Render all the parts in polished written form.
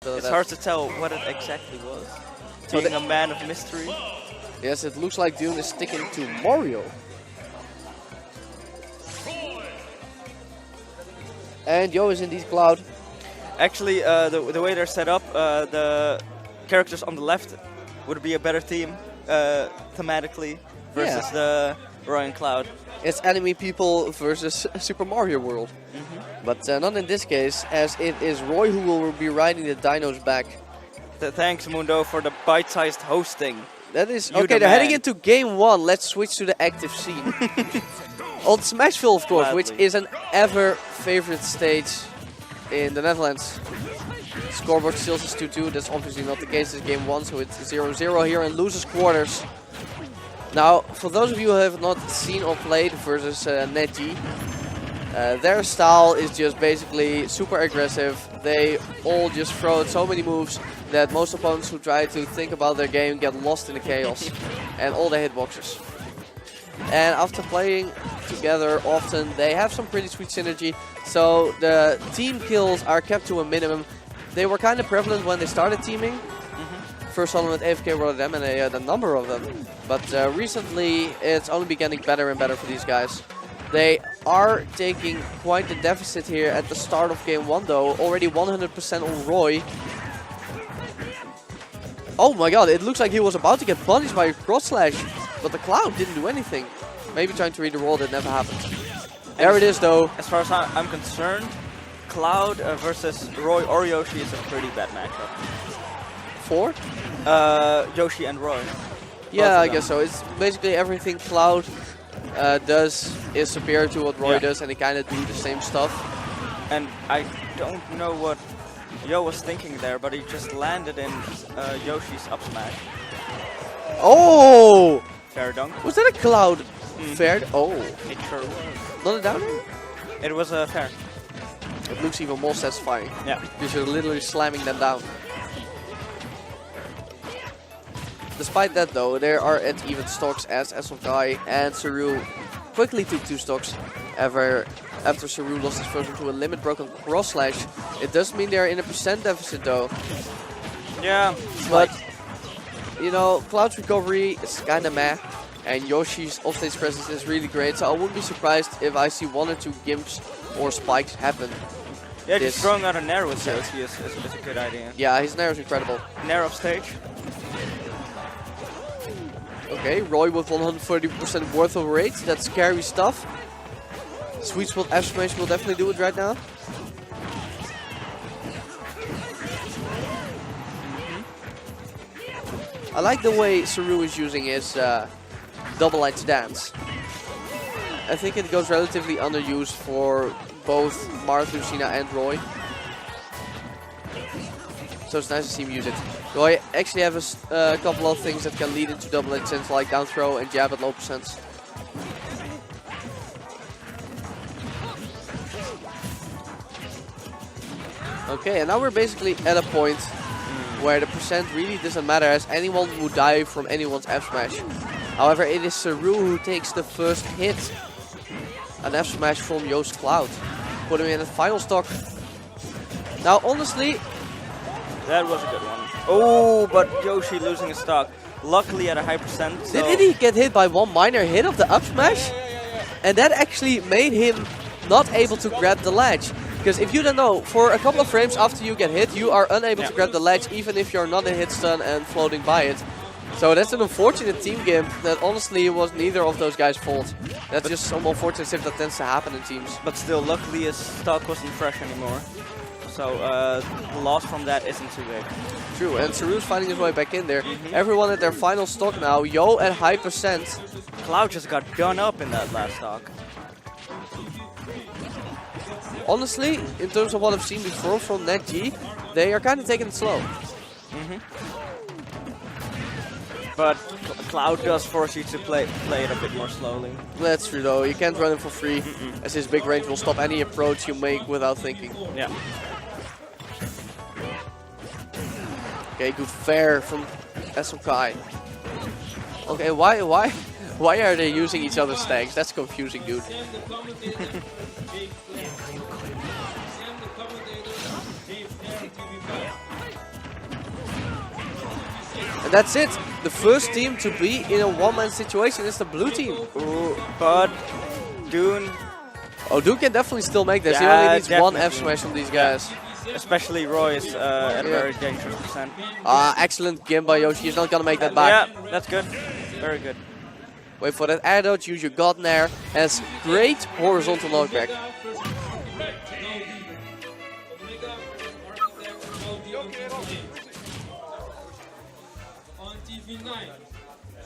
So It's hard to tell what it exactly was. So Being a man of mystery. yes, it looks like Dune is sticking to Mario. And Yo is indeed Cloud. Actually, the way they're set up, the characters on the left would be a better team thematically versus the Roy and Cloud. It's enemy people versus Super Mario World. But not in this case, as it is Roy who will be riding the dinos back. Thanks, Mundo, for the bite-sized hosting. That is You okay. the They're heading man. into game 1. Let's switch to the active scene. On Smashville, of course, which Gladly. is an ever favorite stage in the Netherlands. Scoreboard still is 2-2. That's obviously not the case. It's game 1, so it's 0-0 here in losers quarters. Now, for those of you who have not seen or played versus NetG, their style is just basically super aggressive. They all just throw out so many moves that most opponents who try to think about their game get lost in the chaos and all the hitboxes. And after playing together often, they have some pretty sweet synergy. So the team kills are kept to a minimum. They were kind of prevalent when they started teaming. First tournament AFK were them and they had a number of them. But recently it's only been getting better and better for these guys. They are taking quite the deficit here at the start of game 1 though. Already 100% on Roy. Oh my god, it looks like he was about to get punished by a cross slash. But the Cloud didn't do anything. Maybe trying to read the roll, that never happened. There it is though. As far as I'm concerned, Cloud versus Roy or Yoshi is a pretty bad matchup. 4? Yoshi and Roy. Yeah, I guess so. It's basically everything Cloud does is superior to what Roy does, and they kind of do the same stuff. And I don't know what Yo was thinking there, but he just landed in Yoshi's up smash. Oh! Fair dunk. Was that a Cloud fair? Oh. It sure was. Not a down air? It was a fair. It looks even more satisfying. Yeah. Because you're literally slamming them down. Despite that though, they are at even stocks as SLKaj and Serew quickly took 2 stocks after Serew lost his first one to a limit broken cross slash. It does mean they're in a percent deficit though. Yeah. But, you know, Cloud's recovery is kinda meh. And Yoshi's offstage presence is really great, so I wouldn't be surprised if I see 1 or 2 gimps or spikes happen. Yeah, just throwing out a Nair with Yoshi is a good idea. Yeah, his Nair is incredible. Nair off stage. Okay, Roy with 130% worth of rate. That's scary stuff. Sweet spot F smash will definitely do it right now. I like the way Serew is using his double edge dance. I think it goes relatively underused for both Marth, Lucina and Roy. So it's nice to see him use it. Roy actually have a couple of things that can lead into double edge sense, like down throw and jab at low percents. Okay, and now we're basically at a point where the percent really doesn't matter, as anyone would die from anyone's F smash. However, it is Serew who takes the first hit. An F smash from Yost Cloud, putting him in the final stock. Now, honestly, that was a good one. Oh, but Yoshi losing his stock. Luckily at a high percent. So did he get hit by one minor hit of the up smash? And that actually made him not able to grab the ledge. Because if you don't know, for a couple of frames after you get hit, you are unable to grab the ledge, even if you're not in hit stun and floating by it. So that's an unfortunate team game that honestly was neither of those guys' fault. That's just some unfortunate stuff that tends to happen in teams. But still, luckily his stock wasn't fresh anymore. So the loss from that isn't too big. True, and Serew's finding his way back in there. Everyone at their final stock now. Yo at high percent. Cloud just got done up in that last stock. Honestly, in terms of what I've seen before from NetG, they are kind of taking it slow. But Cloud does force you to play it a bit more slowly. That's true though, you can't run him for free, as his big range will stop any approach you make without thinking. Yeah. Okay, good fair from SLKaj. Okay, why are they using each other's tanks? That's confusing, dude. And that's it. The first team to be in a one-man situation is the blue team. Ooh, but Dune. Oh, Dune can definitely still make this. Yeah, he only needs one definitely. F smash from these guys. Especially Roy is at a very dangerous percent. Excellent game by Yoshi. He's not gonna make that back. Yeah, that's good. Very good. Wait for that air dodge. Use your God Nair. Has great horizontal knockback.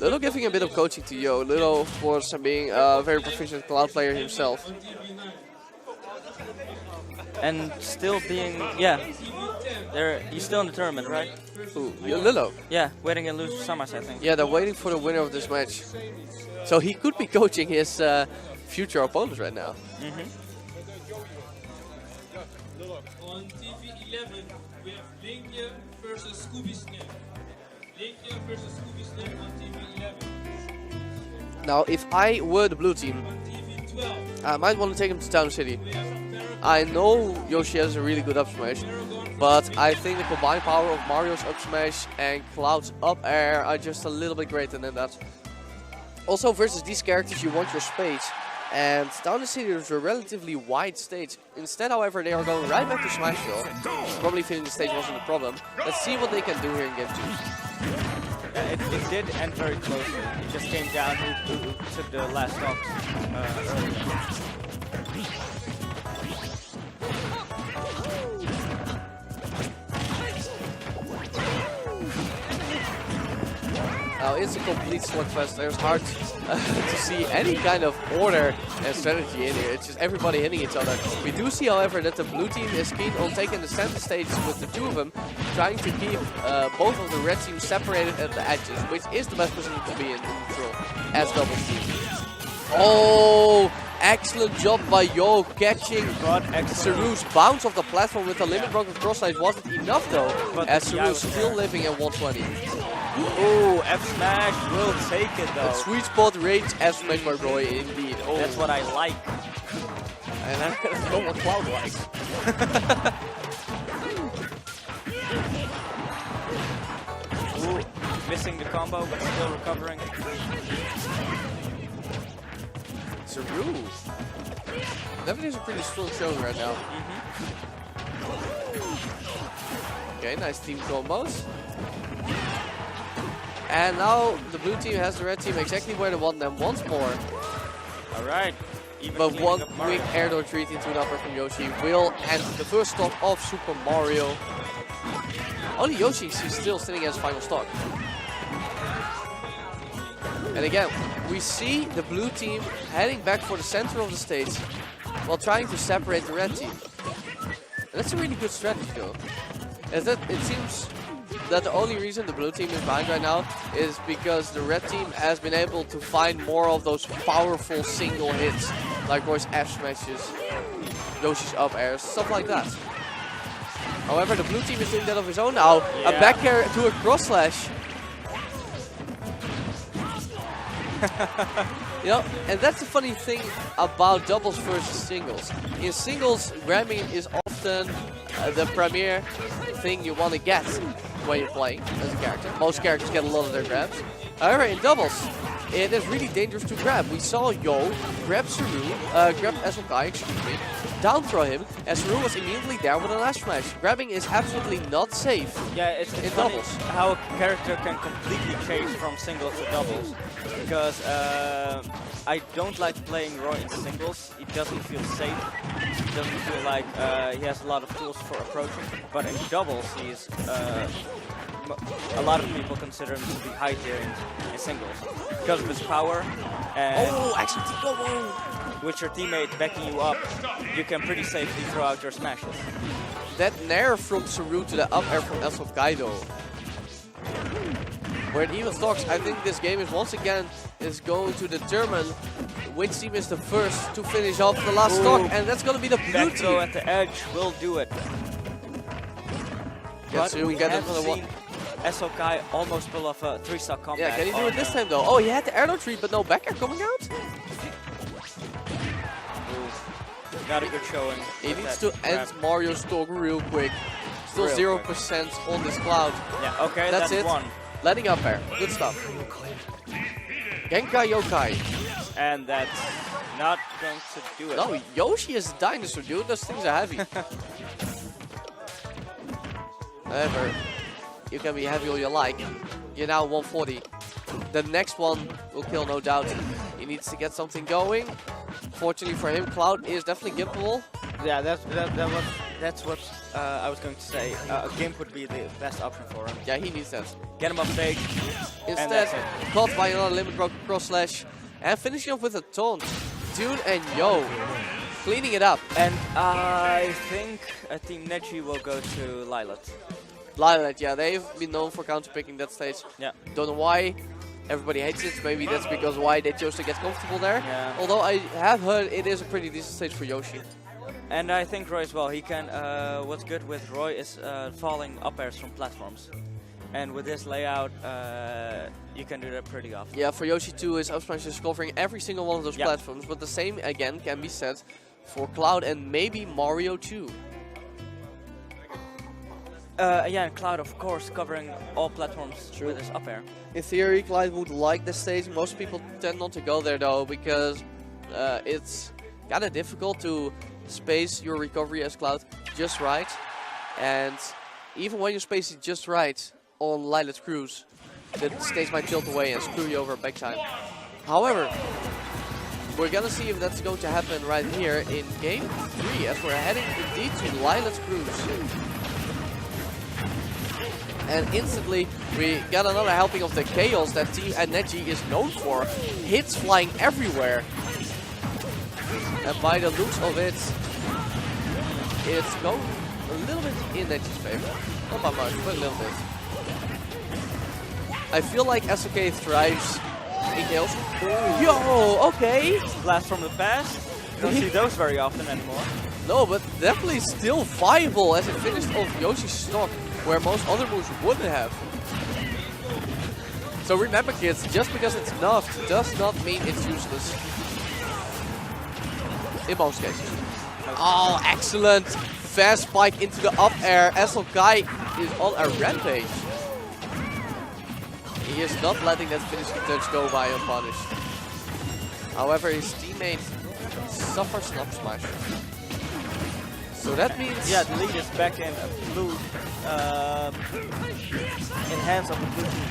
Little giving a bit of coaching to Yo. Little, of course, being a very proficient cloud player himself. And still being, he's still in the tournament, right? Ooh, Lilo. Yeah, waiting and lose Samas, I think. Yeah, they're waiting for the winner of this match. So he could be coaching his future opponents right now. On TV11, we have Linkje versus Scooby Snap. Linkje versus Scooby Snap on TV11. Now, if I were the blue team, On TV12, I might want to take him to Town City. I know Yoshi has a really good up smash, but I think the combined power of Mario's up smash and Cloud's up air are just a little bit greater than that. Also, versus these characters, you want your space. And Town City is a relatively wide stage. Instead, however, they are going right back to Smashville. Probably feeling the stage wasn't a problem. Let's see what they can do here in game 2. Yeah, it did end very closely. It just came down who took the last stock earlier. Now it's a complete slugfest. There's hard to see any kind of order and strategy in here. It's just everybody hitting each other. We do see, however, that the blue team is keen on taking the center stage with the two of them, trying to keep both of the red teams separated at the edges, which is the best position to be in neutral as double team. Oh, excellent job by Yo catching Serew's bounce off the platform with the limit broken cross side. Wasn't enough though, as Serew still living at 120. Ooh, F smash will take it though. A sweet spot range F smash by Roy indeed. Oh. That's what I like. And I know what Cloud likes. Ooh, missing the combo but still recovering. Serew. Definitely is a pretty strong showing right now. Okay, nice team combos. And now the blue team has the red team exactly where they want them once more. Alright. But one quick air dodge retreat into the upper from Yoshi will end the first stock of Super Mario. Only Yoshi is still sitting as final stock. And again, we see the blue team heading back for the center of the stage while trying to separate the red team. And that's a really good strategy though. As that it seems that the only reason the blue team is behind right now is because the red team has been able to find more of those powerful single hits, like Roy's F smashes, Yoshi's up airs, stuff like that. However, the blue team is doing that of his own now. Yeah. A back air to a cross slash. You know, and that's the funny thing about doubles versus singles. In singles, grabbing is often the premier thing you want to get when you're playing as a character. Most characters get a lot of their grabs. However, in doubles, it is really dangerous to grab. We saw Yo grab Serew, grab SLKaj, excuse me, down throw him, and Serew was immediately there with an F smash. Grabbing is absolutely not safe. Yeah, it's in funny doubles. how a character can completely change from singles to doubles. Because I don't like playing Roy in singles. He doesn't feel safe. He doesn't feel like he has a lot of tools for approaching. But in doubles, he's a lot of people consider him to be high tier in singles because of his power. And Excellent combo! with your teammate backing you up, you can pretty safely throw out your smashes. That nair from Serew to the up air from SLKaj though. Where it even talks, I think this game is once again going to determine which team is the first to finish off the last stock, and that's going to be the blue Back throw team. at the edge will do it. But we have seen SLKaj almost pull off a 3-stock combat. Yeah, can he do it this time though? Oh, he had the air dodge read, but no back air coming out? Got a good showing. He needs to end Mario's stock real quick. Still Real 0% on this Cloud. Yeah, okay, That's that's it. one. Letting up air. Good stuff. Genkai Yokai. And that's not going to do it. No, Yoshi is a dinosaur, dude. Those things are heavy. However, you can be heavy all you like. You're now 140. The next one will kill, no doubt. He needs to get something going. Fortunately for him, Cloud is definitely gimpable. Yeah, that's what I was going to say. A gimp would be the best option for him. Yeah, he needs that. Get him up fake. Instead, caught by another limit broken cross slash. And finishing off with a taunt. Dune and Yo. Cleaning it up. And I think Team Neji will go to Lilat. Lilat, yeah, they've been known for counterpicking that stage. Yeah. Don't know why. Everybody hates it. Maybe that's because why they chose to get comfortable there. Yeah. Although I have heard it is a pretty decent stage for Yoshi. And I think Roy as well. He can. What's good with Roy is falling up airs from platforms. And with this layout, you can do that pretty often. Yeah, for Yoshi 2, his up smash is covering every single one of those Yeah. platforms. But the same, again, can be said for Cloud and maybe Mario 2. Yeah, and Cloud, of course, covering all platforms with his up air. In theory, Cloud would like this stage. Most people tend not to go there, though, because it's kind of difficult to space your recovery as Cloud just right. And even when you space it just right on Lilat's cruise, the stage might tilt away and screw you over big time. However, we're gonna see if that's going to happen right here in game 3 as we're heading indeed to Lilat's cruise. And instantly we got another helping of the chaos that Team Neji is known for. Hits flying everywhere. And by the looks of it, it's going a little bit in Neji's favor. Not by much, but a little bit. I feel like SLKaj thrives in chaos. Yo, okay. Blast from the past. Don't see those very often anymore. No, but definitely still viable as it finished off Yoshi's stock, where most other moves wouldn't have. So remember, kids, just because it's nuffed does not mean it's useless. In most cases. Oh, excellent! Fast spike into the up air. SLKaj is on a rampage. He is not letting that finishing touch go by unpunished. However, his teammate suffers an up smash. So that means... Yeah, the lead is back in blue. In hands of the blue team.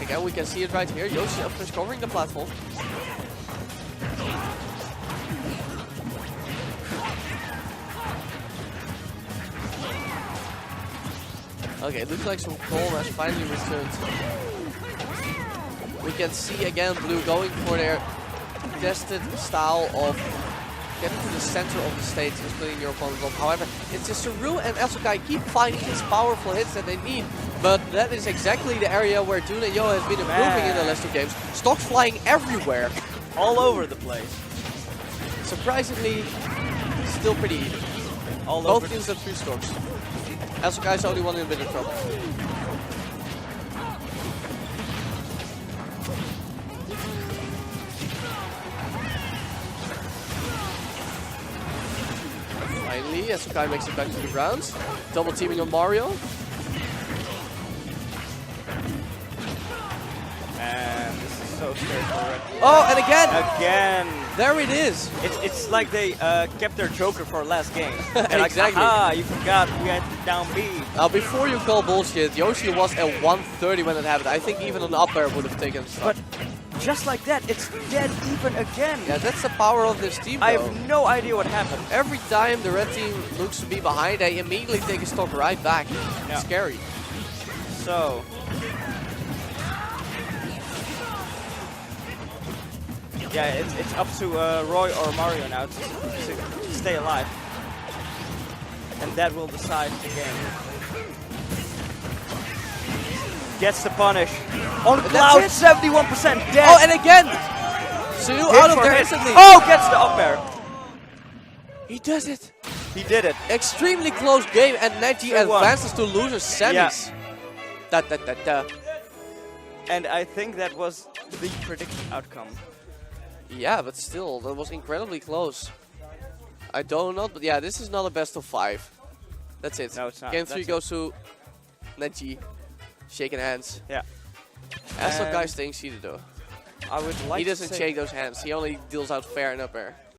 Again, we can see it right here. Yoshi up is covering the platform. Okay, it looks like some calm has finally returned. We can see again Blue going for their tested style of getting to the center of the stage and splitting your opponent off. However, it's just Serew and SLKaj keep finding these powerful hits that they need. But that is exactly the area where Dune and Yo has been improving in the last two games. Stocks flying everywhere. All over the place. Surprisingly, still pretty even. Both teams have 3 stocks. SLKaj is only one in a bit of trouble. Finally, SLKaj makes it back to the ground. Double teaming on Mario. And this is so straightforward. Oh, and again! Again! There it is! It's like they kept their Joker for last game. Exactly. Ah, you forgot we had to down B. Now, before you call bullshit, Yoshi was at 130 when it happened. I think even an up air would have taken stuff. But just like that, it's dead even again. Yeah, that's the power of this team, I though. have no idea what happened. Every time the red team looks to be behind, they immediately take a stock right back. Yeah. It's scary. So... yeah, it's up to Roy or Mario now to stay alive. And that will decide the game. Gets the punish. On Cloud, 71% dead. Oh, and again! Serew out of there instantly. Oh, gets the up air. He does it. He did it. Extremely close game, and Neji 2-1. advances to loser semis. Yeah. And I think that was the predicted outcome. Yeah, but still, that was incredibly close. I don't know, but yeah, this is not a best of 5. That's it. No, it's not. Game 3 That's goes to Neji. Shaking hands. Yeah. SLKaj And staying seated though. I would like He to doesn't say shake those hands. He only deals out fair and up air.